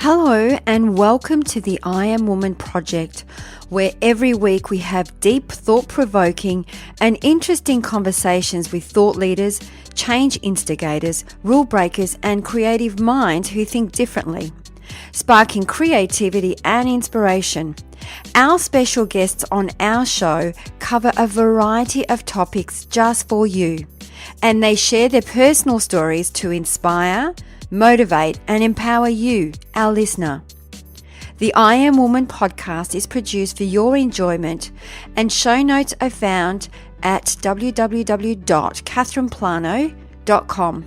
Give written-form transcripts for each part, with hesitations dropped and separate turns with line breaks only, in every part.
Hello and welcome to the I Am Woman project, where every week we have deep, thought-provoking and interesting conversations with thought leaders, change instigators, rule breakers and creative minds who think differently, sparking creativity and inspiration. Our special guests on our show cover a variety of topics just for you, and they share their personal stories to inspire, motivate and empower you, our listener. The I Am Woman podcast is produced for your enjoyment, and show notes are found at www.catherineplano.com.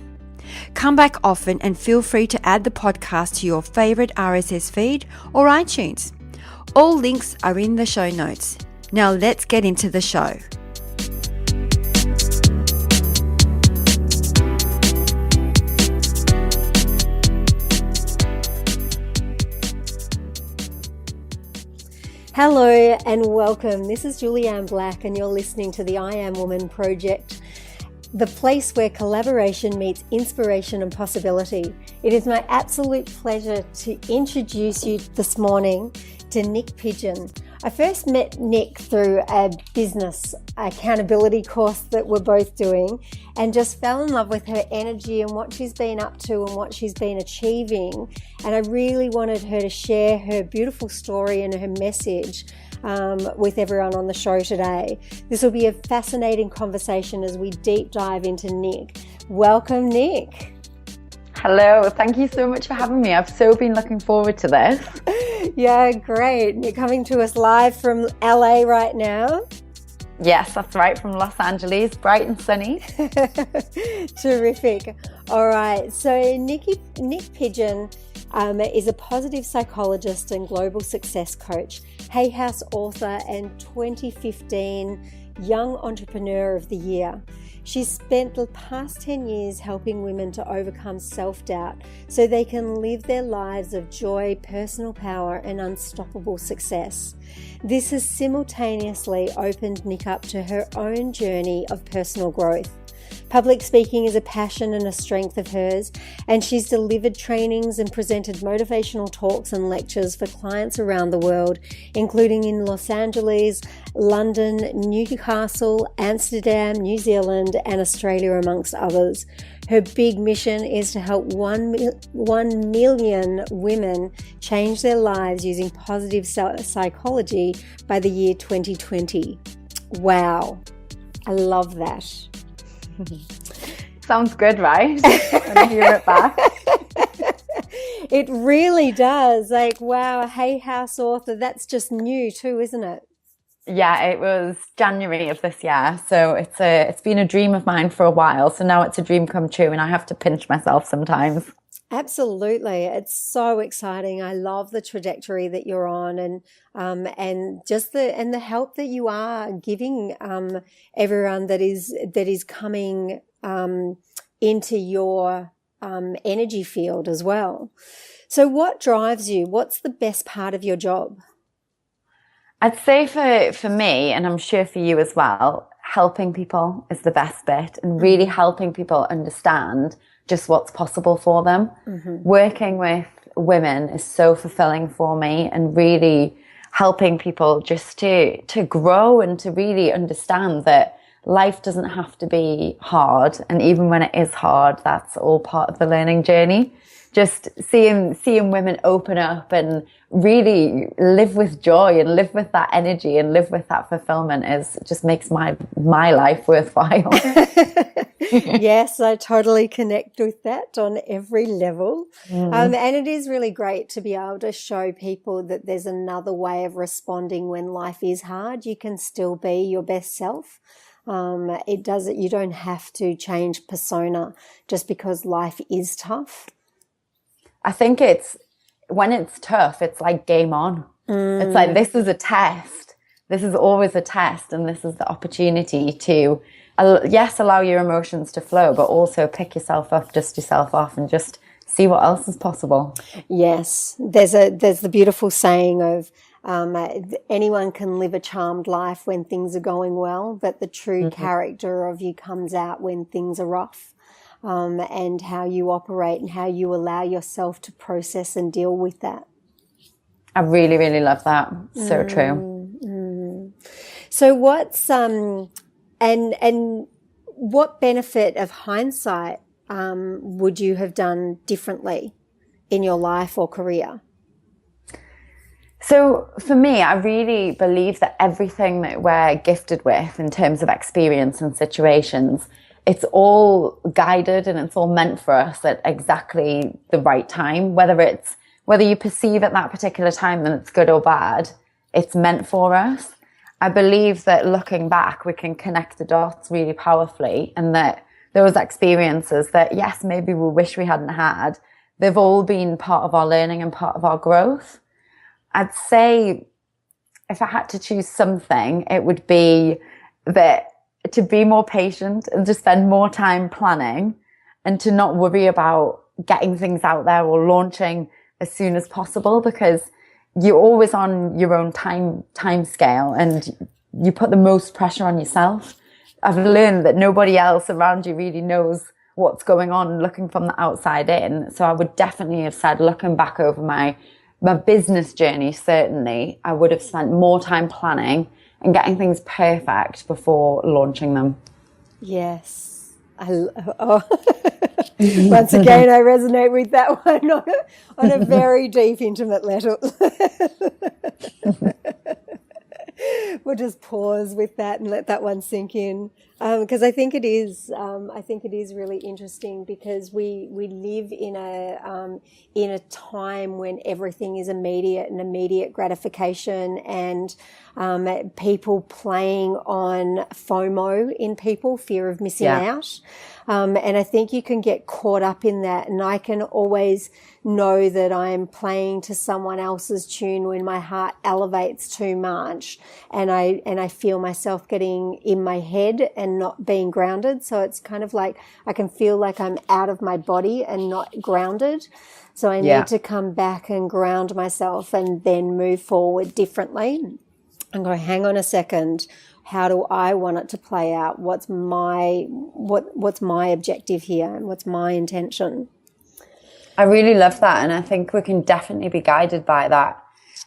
Come back often and feel free to add the podcast to your favourite RSS feed or iTunes. All links are in the show notes. Now let's get into the show. Hello and welcome. This is Julianne Black and you're listening to the I Am Woman project, the place where collaboration meets inspiration and possibility. It is my absolute pleasure to introduce you this morning to Niyc Pidgeon. I first met Niyc through a business accountability course that we're both doing and just fell in love with her energy and what she's been up to and what she's been achieving. And I really wanted her to share her beautiful story and her message with everyone on the show today. This will be a fascinating conversation as we deep dive into Niyc. Welcome, Niyc.
Hello, thank you so much for having me. I've so been looking forward to this.
Yeah, great. You're coming to us live from LA right now.
Yes, that's right, from Los Angeles, bright and sunny.
Terrific. All right, so Niyc Pidgeon is a positive psychologist and global success coach, Hay House author and 2015 Young Entrepreneur of the Year. She's spent the past 10 years helping women to overcome self-doubt so they can live their lives of joy, personal power, and unstoppable success. This has simultaneously opened Niyc up to her own journey of personal growth. Public speaking is a passion and a strength of hers, and she's delivered trainings and presented motivational talks and lectures for clients around the world, including in Los Angeles, London, Newcastle, Amsterdam, New Zealand, and Australia, amongst others. Her big mission is to help 1 million women change their lives using positive psychology by the year 2020. Wow, I love that.
Sounds good, right? When I hear it back.
It really does. Like, wow, a Hay House author, that's just new too, isn't it?
Yeah, it was January of this year. So it's been a dream of mine for a while. So now it's a dream come true and I have to pinch myself sometimes.
Absolutely. It's so exciting. I love the trajectory that you're on and just the help that you are giving everyone that is coming into your energy field as well. So what drives you? What's the best part of your job?
I'd say for me, and I'm sure for you as well, helping people is the best bit and really helping people understand just what's possible for them. Mm-hmm. Working with women is so fulfilling for me and really helping people just to grow and to really understand that life doesn't have to be hard. And even when it is hard, that's all part of the learning journey. Just seeing women open up and really live with joy and live with that energy and live with that fulfillment just makes my life worthwhile.
Yes, I totally connect with that on every level. And it is really great to be able to show people that there's another way of responding when life is hard. You can still be your best self. You don't have to change persona just because life is tough.
I think when it's tough, it's like game on. It's like, this is a test. This is always a test. And this is the opportunity to, yes, allow your emotions to flow, but also pick yourself up, dust yourself off and just see what else is possible.
Yes. There's the beautiful saying of, anyone can live a charmed life when things are going well, but the true character of you comes out when things are rough. and how you operate and how you allow yourself to process and deal with that.
I really, really love that. So true.
So what's and what benefit of hindsight would you have done differently in your life or career?
So for me, I really believe that everything that we're gifted with in terms of experience and situations, it's all guided and it's all meant for us at exactly the right time. Whether you perceive at that particular time that it's good or bad, it's meant for us. I believe that looking back, we can connect the dots really powerfully, and that those experiences that, yes, maybe we wish we hadn't had, they've all been part of our learning and part of our growth. I'd say if I had to choose something, it would be that to be more patient and to spend more time planning and to not worry about getting things out there or launching as soon as possible, because you're always on your own time scale and you put the most pressure on yourself. I've learned that nobody else around you really knows what's going on looking from the outside in. So I would definitely have said, looking back over my business journey, certainly, I would have spent more time planning and getting things perfect before launching them.
Yes. Once again, I resonate with that one on a very deep, intimate level. We'll just pause with that and let that one sink in, because I think it is really interesting, because we live in a time when everything is immediate and immediate gratification, and people playing on FOMO in people, fear of missing out. And I think you can get caught up in that. And I can always know that I'm playing to someone else's tune when my heart elevates too much, and I feel myself getting in my head and not being grounded. So it's kind of like I can feel like I'm out of my body and not grounded. So I need to come back and ground myself and then move forward differently and go, hang on a second. How do I want it to play out? What's my objective here, and what's my intention?
I really love that, and I think we can definitely be guided by that.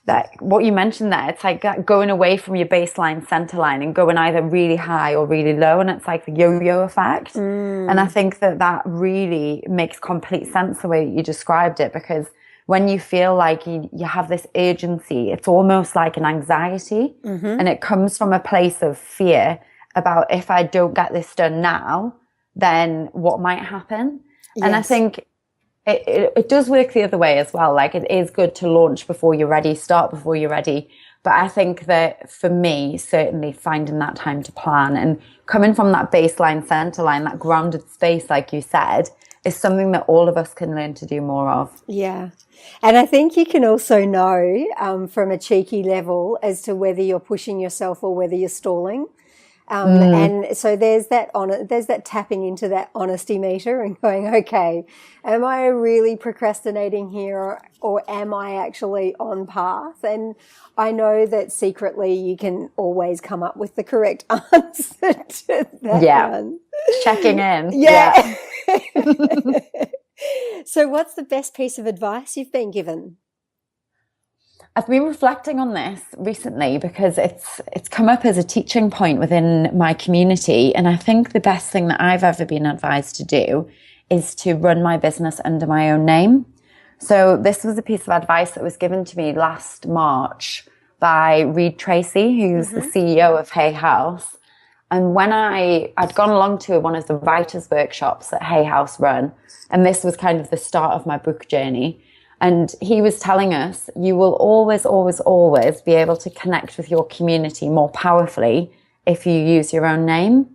That what you mentioned there, it's like that going away from your baseline center line and going either really high or really low, and it's like the yo-yo effect. And I think that really makes complete sense the way that you described it, because when you feel like you have this urgency, it's almost like an anxiety, and it comes from a place of fear about, if I don't get this done now, then what might happen? Yes. And I think it does work the other way as well. Like, it is good to launch before you're ready, start before you're ready. But I think that for me, certainly finding that time to plan and coming from that baseline center line, that grounded space, like you said, is something that all of us can learn to do more of.
Yeah. And I think you can also know from a cheeky level as to whether you're pushing yourself or whether you're stalling. And so there's that tapping into that honesty meter and going, okay, am I really procrastinating here, or am I actually on path? And I know that secretly you can always come up with the correct answer to that one.
Checking in.
Yeah. So what's the best piece of advice you've been given?
I've been reflecting on this recently because it's come up as a teaching point within my community. And I think the best thing that I've ever been advised to do is to run my business under my own name. So this was a piece of advice that was given to me last March by Reed Tracy, who's the CEO of Hay House. And when I'd gone along to one of the writers' workshops that Hay House run, and this was kind of the start of my book journey. And he was telling us, you will always, always, always be able to connect with your community more powerfully if you use your own name.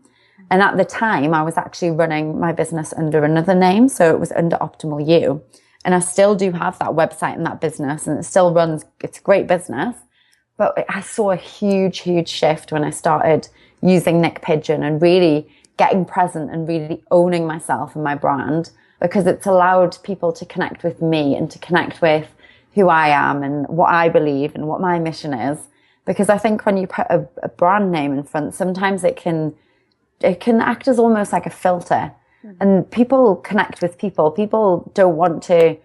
And at the time, I was actually running my business under another name. So it was under Optimal You. And I still do have that website and that business, and it still runs. It's a great business. But I saw a huge, huge shift when I started using Niyc Pidgeon and really getting present and really owning myself and my brand, because it's allowed people to connect with me and to connect with who I am and what I believe and what my mission is. Because I think when you put a brand name in front, sometimes it can act as almost like a filter. And people connect with people. People don't want to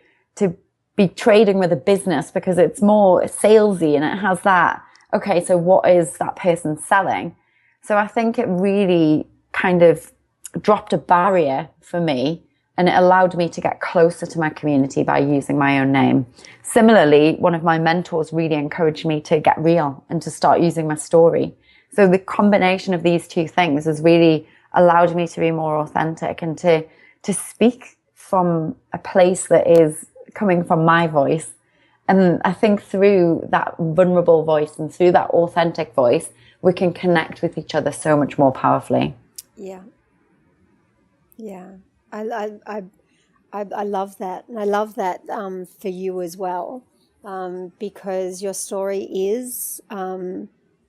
be trading with a business because it's more salesy and it has that, okay, so what is that person selling? So I think it really kind of dropped a barrier for me, and it allowed me to get closer to my community by using my own name. Similarly, one of my mentors really encouraged me to get real and to start using my story. So the combination of these two things has really allowed me to be more authentic and to speak from a place that is coming from my voice. And I think through that vulnerable voice and through that authentic voice, we can connect with each other so much more powerfully.
Yeah. I love that. And I love that for you as well, because your story is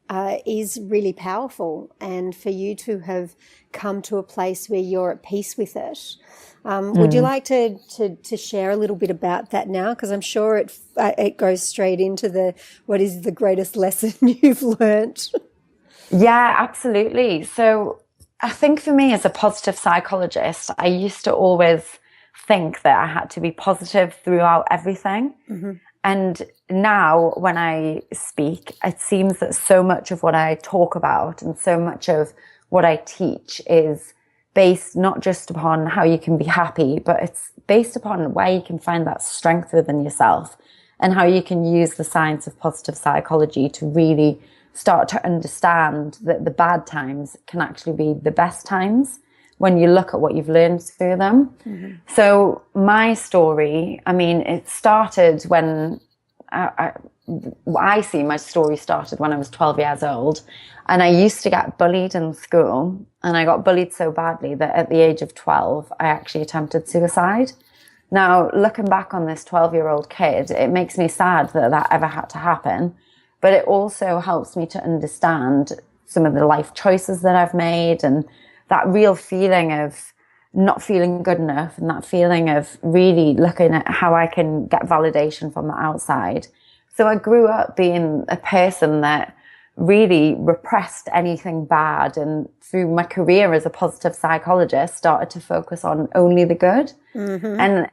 really powerful, and for you to have come to a place where you're at peace with it. Would you like to share a little bit about that now? Because I'm sure it goes straight into what is the greatest lesson you've learnt.
Yeah, absolutely. So I think for me as a positive psychologist, I used to always think that I had to be positive throughout everything. Mm-hmm. And now when I speak, it seems that so much of what I talk about and so much of what I teach is based not just upon how you can be happy, but it's based upon where you can find that strength within yourself and how you can use the science of positive psychology to really start to understand that the bad times can actually be the best times when you look at what you've learned through them. Mm-hmm. So my story, I mean, it started when I see my story started when I was 12 years old, and I used to get bullied in school, and I got bullied so badly that at the age of 12, I actually attempted suicide. Now, looking back on this 12-year-old kid, it makes me sad that that ever had to happen, but it also helps me to understand some of the life choices that I've made and that real feeling of not feeling good enough and that feeling of really looking at how I can get validation from the outside. So I grew up being a person that really repressed anything bad, and through my career as a positive psychologist started to focus on only the good. Mm-hmm. And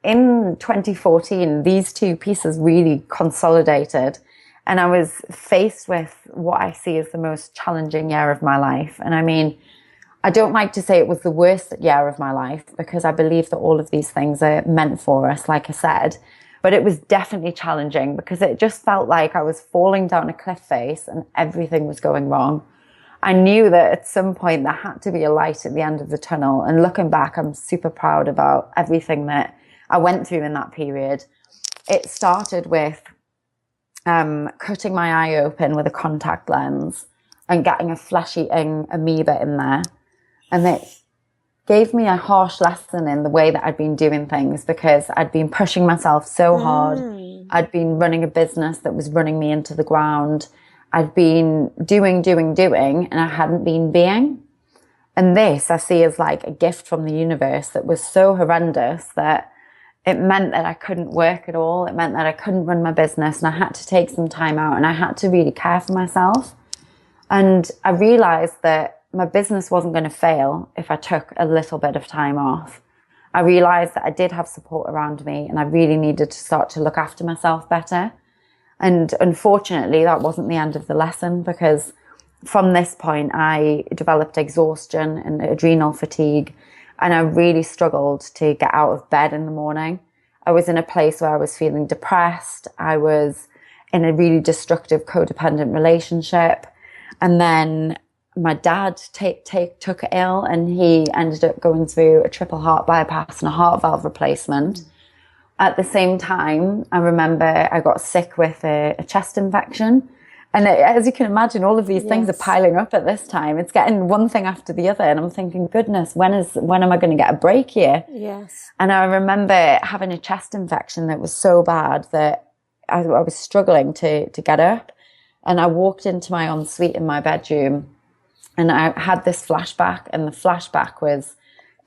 in 2014, these two pieces really consolidated, and I was faced with what I see as the most challenging year of my life. And I mean, I don't like to say it was the worst year of my life, because I believe that all of these things are meant for us, like I said. But it was definitely challenging because it just felt like I was falling down a cliff face and everything was going wrong. I knew that at some point there had to be a light at the end of the tunnel. And looking back, I'm super proud about everything that I went through in that period. It started with cutting my eye open with a contact lens and getting a flesh-eating amoeba in there. And it gave me a harsh lesson in the way that I'd been doing things, because I'd been pushing myself so hard. I'd been running a business that was running me into the ground. I'd been doing, and I hadn't been being. And this I see as like a gift from the universe that was so horrendous that it meant that I couldn't work at all. It meant that I couldn't run my business, and I had to take some time out, and I had to really care for myself. And I realized that my business wasn't going to fail if I took a little bit of time off. I realized that I did have support around me, and I really needed to start to look after myself better. And unfortunately, that wasn't the end of the lesson, because from this point, I developed exhaustion and adrenal fatigue, and I really struggled to get out of bed in the morning. I was in a place where I was feeling depressed. I was in a really destructive codependent relationship. And then my dad took ill, and he ended up going through a triple heart bypass and a heart valve replacement. At the same time, I remember I got sick with a chest infection. And as you can imagine, all of these things are piling up at this time. It's getting one thing after the other. And I'm thinking, goodness, when am I going to get a break here?
Yes.
And I remember having a chest infection that was so bad that I was struggling to get up. And I walked into my ensuite in my bedroom, and I had this flashback. And the flashback was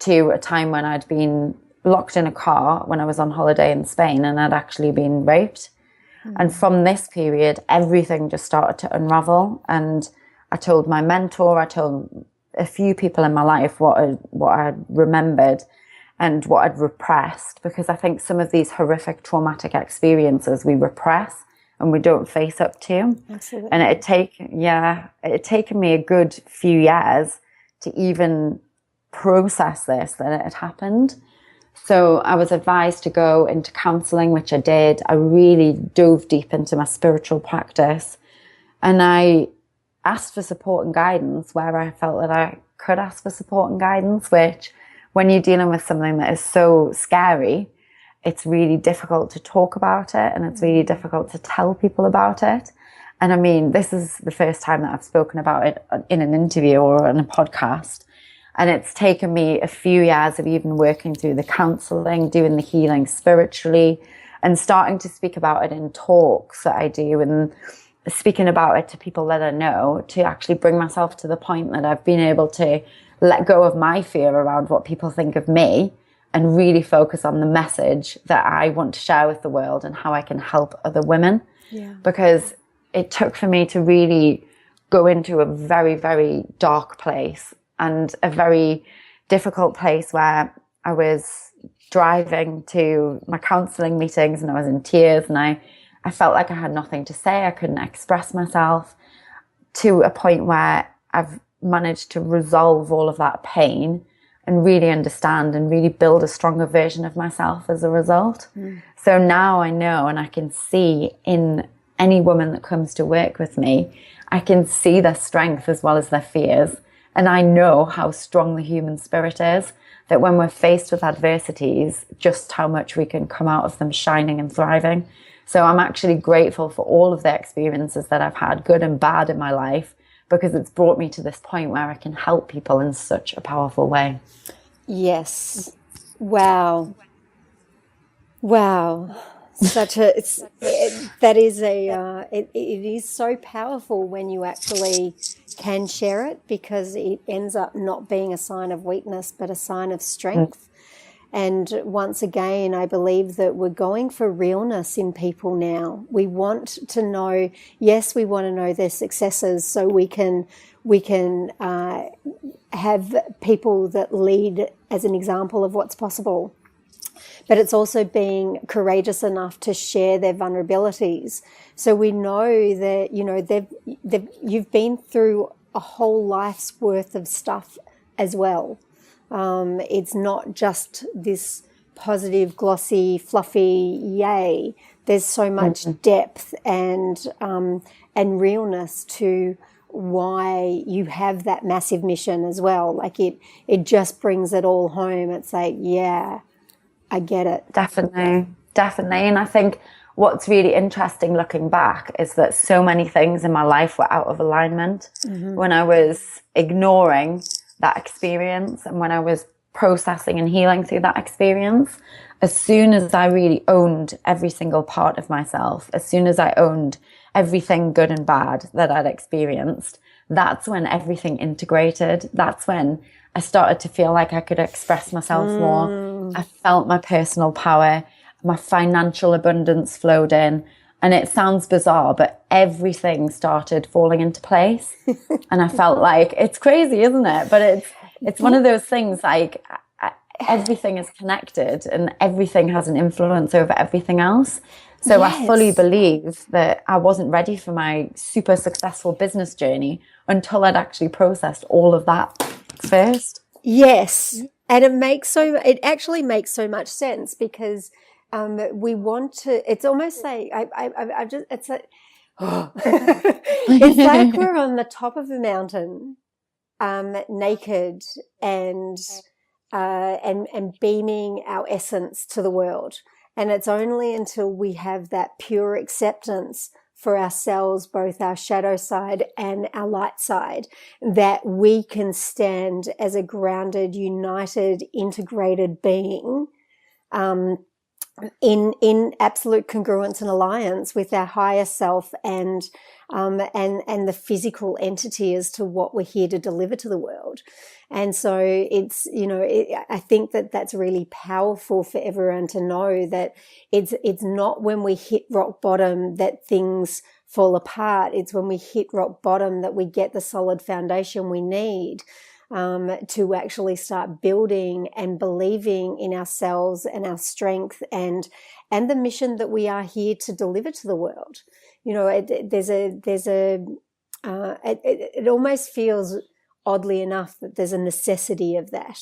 to a time when I'd been locked in a car when I was on holiday in Spain, and I'd actually been raped. And from this period, everything just started to unravel. And I told my mentor, I told a few people in my life what I remembered and what I'd repressed, because I think some of these horrific traumatic experiences we repress and we don't face up to.
Absolutely.
And it had taken me a good few years to even process this, that it had happened. So I was advised to go into counselling, which I did. I really dove deep into my spiritual practice, and I asked for support and guidance where I felt that I could ask for support and guidance, which when you're dealing with something that is so scary, it's really difficult to talk about it, and it's really difficult to tell people about it. And I mean, this is the first time that I've spoken about it in an interview or on a podcast. And it's taken me a few years of even working through the counselling, doing the healing spiritually, and starting to speak about it in talks that I do and speaking about it to people that I know, to actually bring myself to the point that I've been able to let go of my fear around what people think of me and really focus on the message that I want to share with the world and how I can help other women.
Yeah.
Because it took for me to really go into a very, very dark place and a very difficult place where I was driving to my counselling meetings and I was in tears, and I felt like I had nothing to say. I couldn't express myself, to a point where I've managed to resolve all of that pain and really understand and really build a stronger version of myself as a result. So now I know, and I can see in any woman that comes to work with me, I can see their strength as well as their fears. And I know how strong the human spirit is, that when we're faced with adversities, just how much we can come out of them shining and thriving. So I'm actually grateful for all of the experiences that I've had, good and bad, in my life, because it's brought me to this point where I can help people in such a powerful way.
Yes. Wow. It is so powerful when you actually can share it, because it ends up not being a sign of weakness, but a sign of strength. And once again, I believe that we're going for realness in people now. We want to know, yes, we want to know their successes so we can have people that lead as an example of what's possible. But it's also being courageous enough to share their vulnerabilities. So we know that, you know, you've been through a whole life's worth of stuff as well. It's not just this positive, glossy, fluffy, yay. There's so much depth and realness to why you have that massive mission as well. Like it just brings it all home. It's like, yeah, I get it.
Definitely. And I think what's really interesting looking back is that so many things in my life were out of alignment when I was ignoring that experience and when I was processing and healing through that experience. As soon as I really owned every single part of myself, as soon as I owned everything good and bad that I'd experienced, that's when everything integrated. That's when I started to feel like I could express myself more. I felt my personal power, my financial abundance flowed in. And it sounds bizarre, but everything started falling into place. And I felt like, it's crazy, isn't it? But it's one of those things, like everything is connected and everything has an influence over everything else. So yes. I fully believe that I wasn't ready for my super successful business journey until I'd actually processed all of that first.
Yes. And it actually makes so much sense, because we want to, it's almost like, it's like, it's like we're on the top of a mountain, naked and beaming our essence to the world. And it's only until we have that pure acceptance for ourselves, both our shadow side and our light side, that we can stand as a grounded, united, integrated being, in absolute congruence and alliance with our higher self and the physical entity as to what we're here to deliver to the world. And so it's, you know, I think that that's really powerful for everyone to know, that it's not when we hit rock bottom that things fall apart. It's when we hit rock bottom that we get the solid foundation we need. to actually start building and believing in ourselves and our strength and the mission that we are here to deliver to the world. You know, it almost feels, oddly enough, that there's a necessity of that.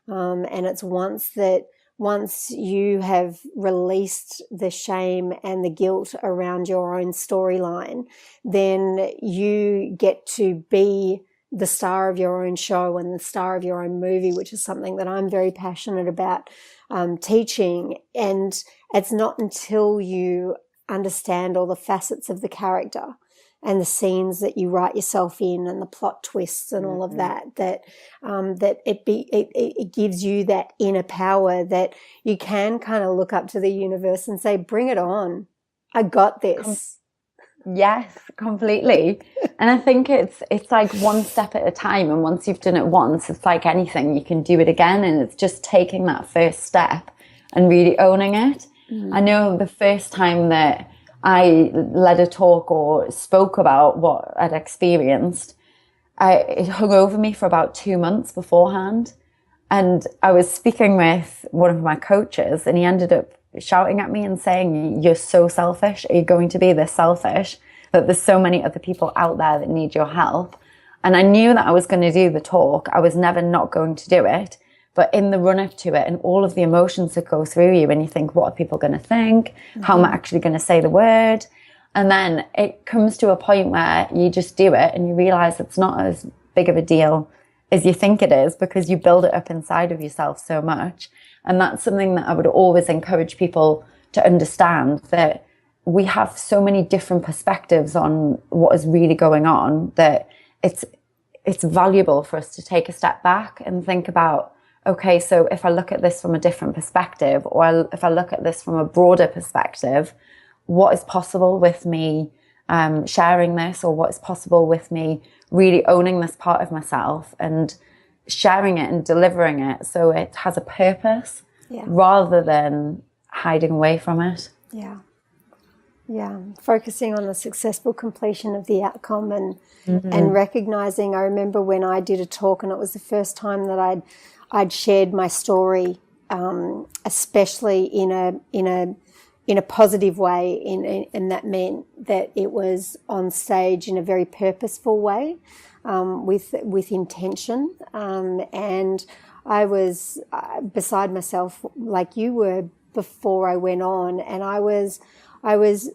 And it's once you have released the shame and the guilt around your own storyline, then you get to be the star of your own show and the star of your own movie, which is something that I'm very passionate about teaching. And it's not until you understand all the facets of the character and the scenes that you write yourself in and the plot twists and all of that it gives you that inner power that you can kind of look up to the universe and say, bring it on. I got this.
Yes, completely. And I think it's like one step at a time. And once you've done it once, it's like anything, you can do it again. And it's just taking that first step and really owning it. I know the first time that I led a talk or spoke about what I'd experienced, it hung over me for about 2 months beforehand. And I was speaking with one of my coaches and he ended up shouting at me and saying, you're so selfish. Are you going to be this selfish that there's so many other people out there that need your help? And I knew that I was going to do the talk. I was never not going to do it. But in the run up to it and all of the emotions that go through you and you think, what are people going to think? How am I actually going to say the word? And then it comes to a point where you just do it and you realize it's not as big of a deal as you think it is because you build it up inside of yourself so much. And that's something that I would always encourage people to understand, that we have so many different perspectives on what is really going on, that it's valuable for us to take a step back and think about, okay, so if I look at this from a different perspective, or if I look at this from a broader perspective, what is possible with me sharing this, or what is possible with me really owning this part of myself and sharing it and delivering it so it has a purpose rather than hiding away from it.
Focusing on the successful completion of the outcome and recognizing. I remember when I did a talk and it was the first time that I'd shared my story, especially in a positive way, and that meant that it was on stage in a very purposeful way, with intention, and I was beside myself like you were before I went on, and I was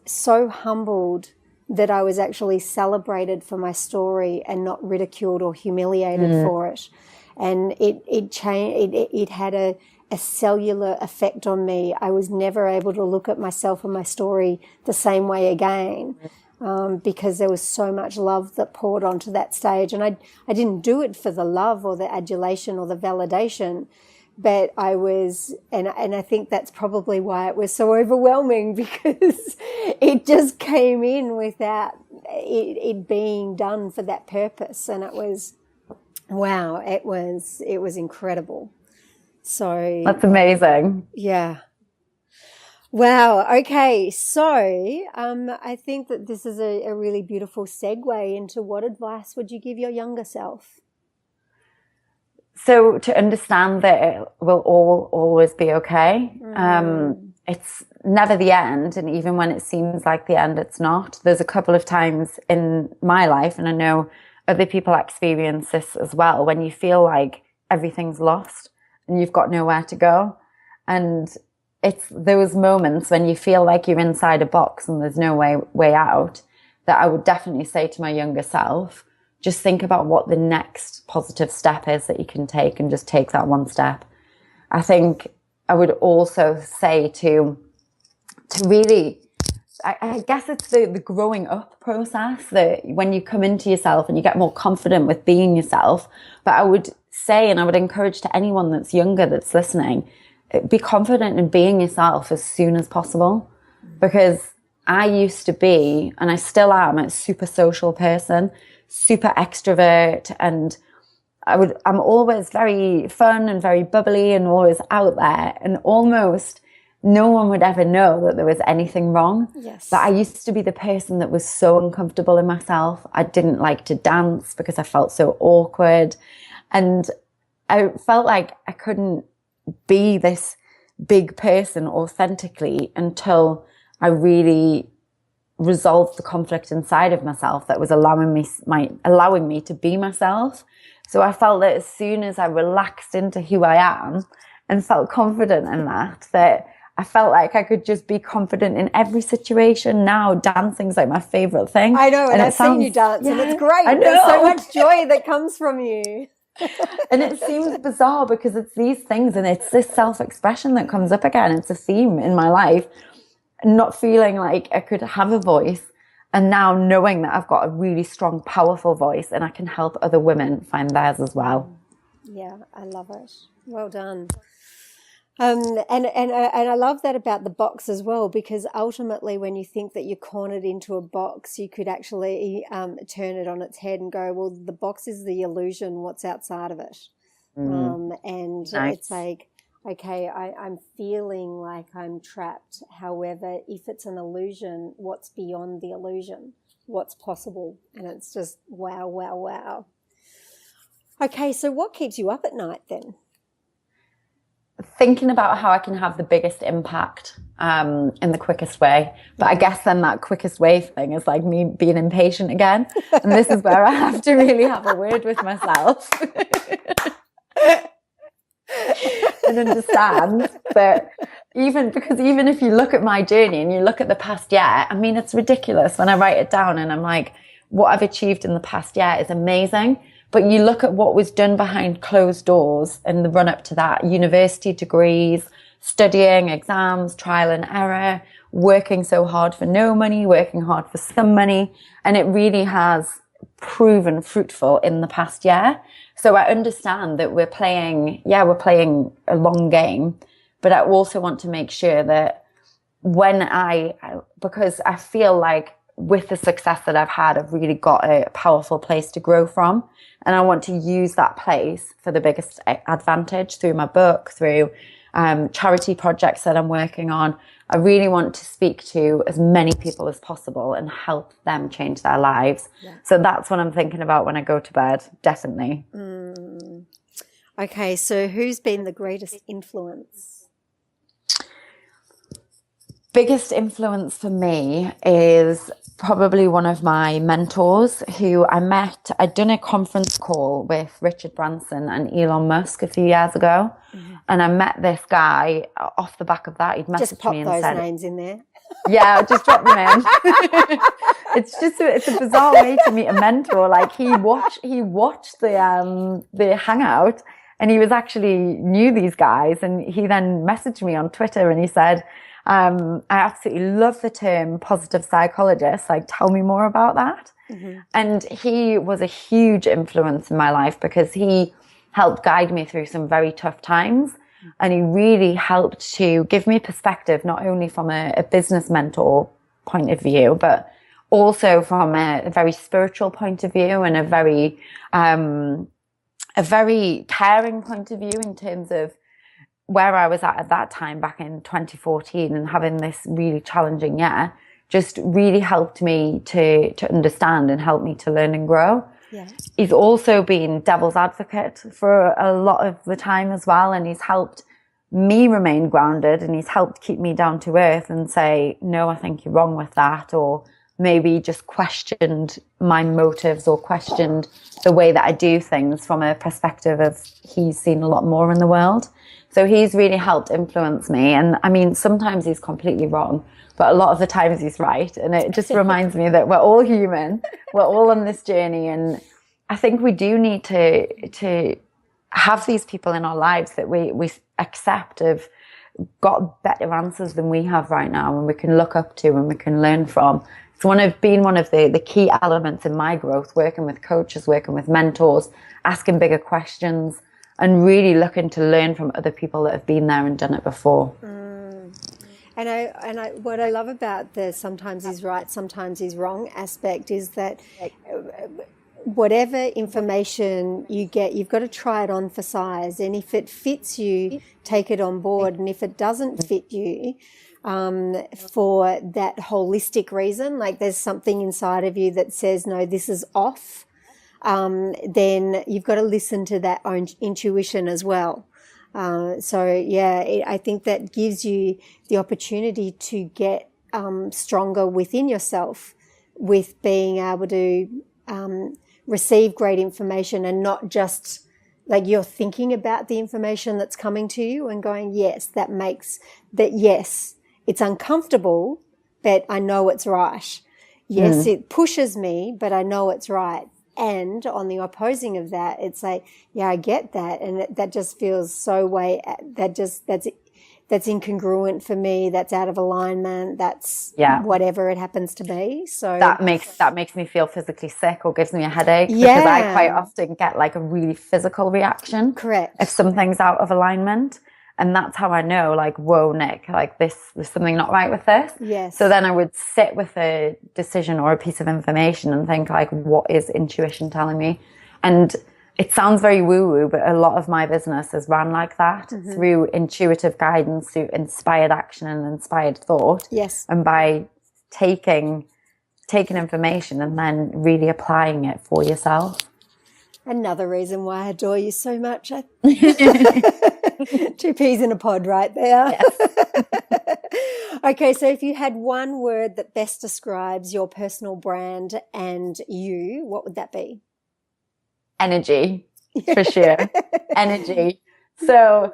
so humbled that I was actually celebrated for my story and not ridiculed or humiliated for it. And it changed. It had a cellular effect on me. I was never able to look at myself and my story the same way again, because there was so much love that poured onto that stage. And I didn't do it for the love or the adulation or the validation, but I was, and I think that's probably why it was so overwhelming, because it just came in without it being done for that purpose. And it was, wow, it was incredible. So
that's amazing.
Yeah. Wow. Okay. So I think that this is a really beautiful segue into what advice would you give your younger self?
So to understand that it will always be okay. It's never the end. And even when it seems like the end, it's not. There's a couple of times in my life, and I know other people experience this as well, when you feel like everything's lost and you've got nowhere to go. And it's those moments when you feel like you're inside a box and there's no way out, that I would definitely say to my younger self, just think about what the next positive step is that you can take, and just take that one step. I think I would also say to really, I guess it's the growing up process, that when you come into yourself and you get more confident with being yourself. But I would say, and I would encourage to anyone that's younger that's listening, be confident in being yourself as soon as possible. Because I used to be, and I still am, a super social person, super extrovert, and I'm always very fun and very bubbly and always out there, and almost no one would ever know that there was anything wrong.
Yes.
But I used to be the person that was so uncomfortable in myself. I didn't like to dance because I felt so awkward. And I felt like I couldn't be this big person authentically until I really resolved the conflict inside of myself that was allowing me to be myself. So I felt that as soon as I relaxed into who I am and felt confident in that I felt like I could just be confident in every situation. Now dancing's like my favorite thing.
I know, and I've seen you dance, and it's great. There's so much joy that comes from you.
And it seems bizarre because it's these things and it's this self-expression that comes up again. It's a theme in my life. Not feeling like I could have a voice, and now knowing that I've got a really strong, powerful voice and I can help other women find theirs as well.
Yeah, I love it. Well done. And I love that about the box as well, because ultimately when you think that you're cornered into a box, you could actually turn it on its head and go, well, the box is the illusion, what's outside of it. And nice. It's like, okay, I'm feeling like I'm trapped. However, if it's an illusion, what's beyond the illusion? What's possible? And it's just wow, wow, wow. Okay, so what keeps you up at night then?
Thinking about how I can have the biggest impact in the quickest way. But I guess then that quickest way thing is like me being impatient again. And this is where I have to really have a word with myself. And understand that even if you look at my journey and you look at the past year, I mean, it's ridiculous when I write it down and I'm like, what I've achieved in the past year is amazing. But you look at what was done behind closed doors in the run up to that, university degrees, studying, exams, trial and error, working so hard for no money, working hard for some money. And it really has proven fruitful in the past year. So I understand that we're playing a long game, but I also want to make sure that because I feel like with the success that I've had, I've really got a powerful place to grow from. And I want to use that place for the biggest advantage through my book, through charity projects that I'm working on. I really want to speak to as many people as possible and help them change their lives. Yeah. So that's what I'm thinking about when I go to bed, definitely.
Okay, so who's been the greatest influence?
Biggest influence for me is probably one of my mentors who I met. I'd done a conference call with Richard Branson and Elon Musk a few years ago. Mm-hmm. And I met this guy off the back of that. He'd messaged me and said... Just pop those names in there.
Yeah,
just drop them in. It's a bizarre way to meet a mentor. Like he watched the hangout and he was actually knew these guys. And he then messaged me on Twitter and he said, I absolutely love the term positive psychologist. Like, tell me more about that. Mm-hmm. And he was a huge influence in my life because he helped guide me through some very tough times. Mm-hmm. And he really helped to give me perspective, not only from a business mentor point of view, but also from a very spiritual point of view and a very caring point of view in terms of where I was at that time back in 2014 and having this really challenging year just really helped me to understand and help me to learn and grow. Yeah. He's also been devil's advocate for a lot of the time as well. And he's helped me remain grounded and he's helped keep me down to earth and say, no, I think you're wrong with that. Or maybe just questioned my motives or questioned the way that I do things from a perspective of he's seen a lot more in the world. So he's really helped influence me. And I mean, sometimes he's completely wrong, but a lot of the times he's right. And it just reminds me that we're all human. We're all on this journey. And I think we do need to have these people in our lives that we accept have got better answers than we have right now and we can look up to and we can learn from. It's been one of the key elements in my growth, working with coaches, working with mentors, asking bigger questions, and really looking to learn from other people that have been there and done it before.
And what I love about the sometimes he's right, sometimes he's wrong aspect is that whatever information you get, you've got to try it on for size. And if it fits you, take it on board. And if it doesn't fit you, for that holistic reason, like there's something inside of you that says, no, this is off. then you've got to listen to that own intuition as well. I think that gives you the opportunity to get stronger within yourself with being able to receive great information, and not just like you're thinking about the information that's coming to you and going, yes, yes, it's uncomfortable, but I know it's right. Yes, it pushes me, but I know it's right. And on the opposing of that, it's like, yeah, I get that. And that just feels so that's incongruent for me. That's out of alignment. That's whatever it happens to be. So
that makes me feel physically sick or gives me a headache, because I quite often get like a really physical reaction.
Correct.
If something's out of alignment. And that's how I know, like, whoa, Nick, like there's something not right with this.
Yes.
So then I would sit with a decision or a piece of information and think, like, what is intuition telling me? And it sounds very woo-woo, but a lot of my business is run like that, through intuitive guidance, through inspired action and inspired thought.
Yes.
And by taking information and then really applying it for yourself.
Another reason why I adore you so much. Two peas in a pod right there.
Yes.
Okay, so if you had one word that best describes your personal brand and you, what would that be?
Energy, for sure. Energy. So,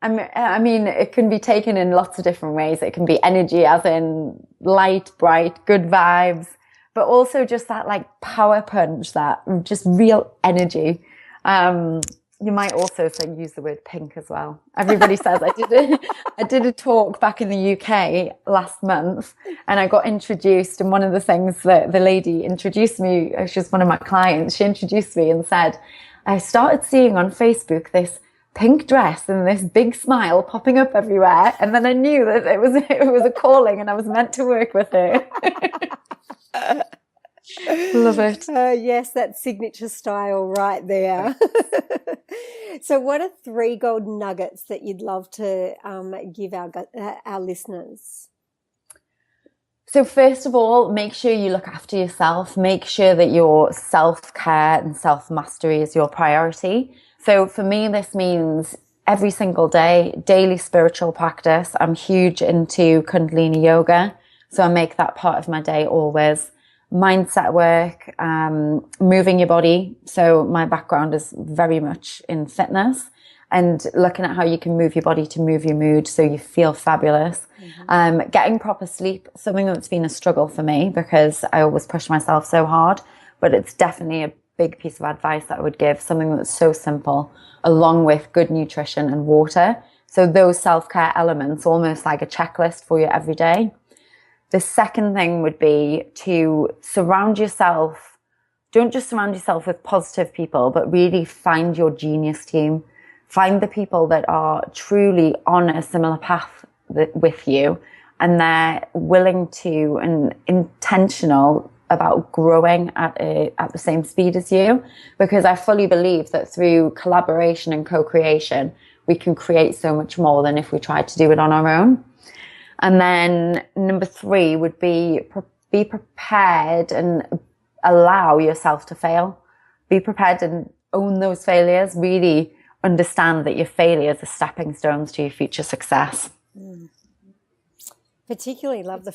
I mean, it can be taken in lots of different ways. It can be energy as in light, bright, good vibes, but also just that like power punch, that just real energy. You might also use the word pink as well. Everybody says I did a talk back in the UK last month, and I got introduced. And one of the things that the lady introduced me, she was one of my clients. She introduced me and said, I started seeing on Facebook this pink dress and this big smile popping up everywhere. And then I knew that it was a calling and I was meant to work with her. Love it.
Yes, that signature style right there. So what are 3 golden nuggets that you'd love to give our listeners?
So first of all, make sure you look after yourself. Make sure that your self-care and self-mastery is your priority. So for me, this means every single day, daily spiritual practice. I'm huge into Kundalini yoga, so I make that part of my day always. Mindset work, moving your body. So my background is very much in fitness, and looking at how you can move your body to move your mood so you feel fabulous. Getting proper sleep, something that's been a struggle for me because I always push myself so hard, but it's definitely a big piece of advice that I would give, something that's so simple, along with good nutrition and water. So those self-care elements, almost like a checklist for you every day. The second thing would be to surround yourself. Don't just surround yourself with positive people, but really find your genius team. Find the people that are truly on a similar path with you, and they're willing to and intentional about growing at the same speed as you. Because I fully believe that through collaboration and co-creation, we can create so much more than if we tried to do it on our own. And then number 3 would be prepared and allow yourself to fail. Be prepared and own those failures. Really understand that your failures are stepping stones to your future success.
Particularly love the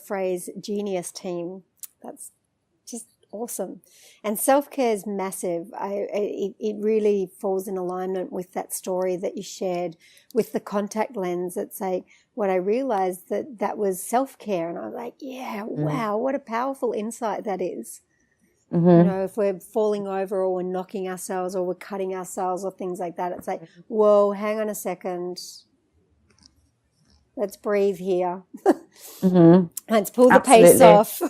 phrase genius team. That's just awesome. And self-care is massive. It really falls in alignment with that story that you shared with the contact lens. It's like what I realized that was self-care, and I was like, wow, what a powerful insight that is. You know, if we're falling over or we're knocking ourselves or we're cutting ourselves or things like that, it's like, whoa, hang on a second. Let's breathe here. Let's pull the pace off.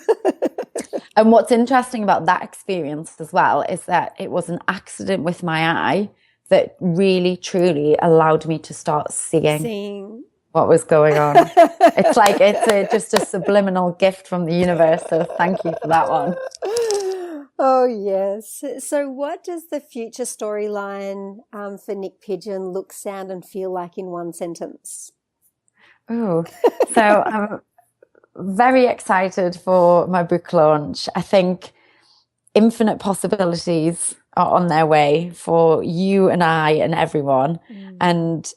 And what's interesting about that experience as well is that it was an accident with my eye that really, truly allowed me to start seeing what was going on. It's like just a subliminal gift from the universe. So thank you for that one.
Oh, yes. So what does the future storyline for Niyc Pidgeon look, sound and feel like in one sentence?
Oh, so I'm very excited for my book launch. I think infinite possibilities are on their way for you and I and everyone. And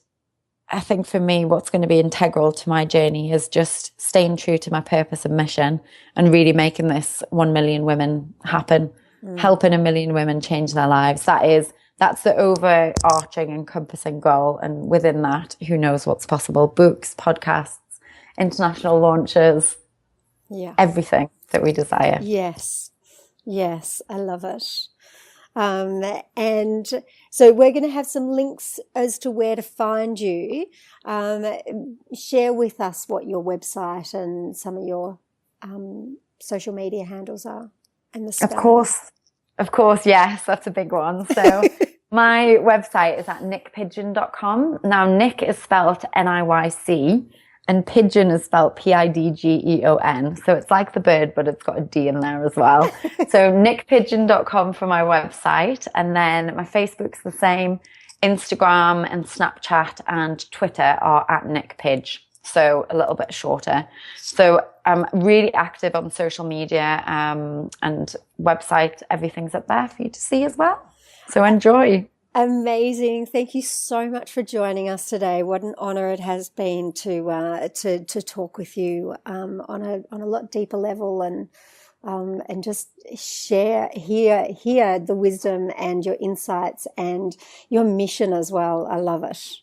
I think for me, what's going to be integral to my journey is just staying true to my purpose and mission and really making this 1 million women happen, helping 1 million women change their lives. That's the overarching, encompassing goal. And within that, who knows what's possible? Books, podcasts, international launches, everything that we desire.
Yes, I love it. And so we're going to have some links as to where to find you. Share with us what your website and some of your social media handles are. And
Of course, yes, that's a big one. So my website is at nicpidgeon.com. Now, Nick is spelled N-I-Y-C and Pigeon is spelled P-I-D-G-E-O-N. So it's like the bird, but it's got a D in there as well. So nicpidgeon.com for my website. And then my Facebook's the same. Instagram and Snapchat and Twitter are at nicpidge. So a little bit shorter. So I'm really active on social media and website. Everything's up there for you to see as well. So enjoy.
Amazing. Thank you so much for joining us today. What an honor it has been to talk with you on a lot deeper level and just hear the wisdom and your insights and your mission as well. I love it.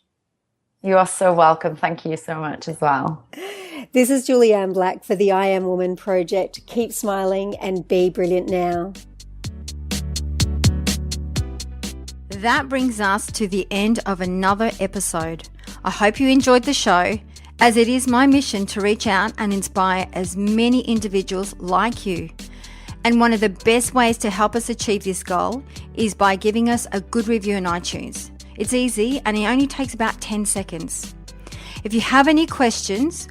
You are so welcome. Thank you so much as well.
This is Julianne Black for the I Am Woman Project. Keep smiling and be brilliant now. That brings us to the end of another episode. I hope you enjoyed the show, as it is my mission to reach out and inspire as many individuals like you. And one of the best ways to help us achieve this goal is by giving us a good review on iTunes. It's easy and it only takes about 10 seconds. If you have any questions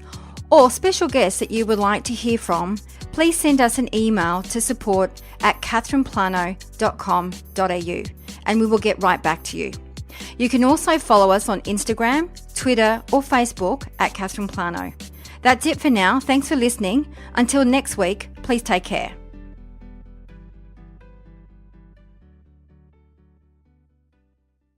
or special guests that you would like to hear from, please send us an email to support@catherineplano.com.au and we will get right back to you. You can also follow us on Instagram, Twitter or Facebook at Catherine Plano. That's it for now. Thanks for listening. Until next week, please take care.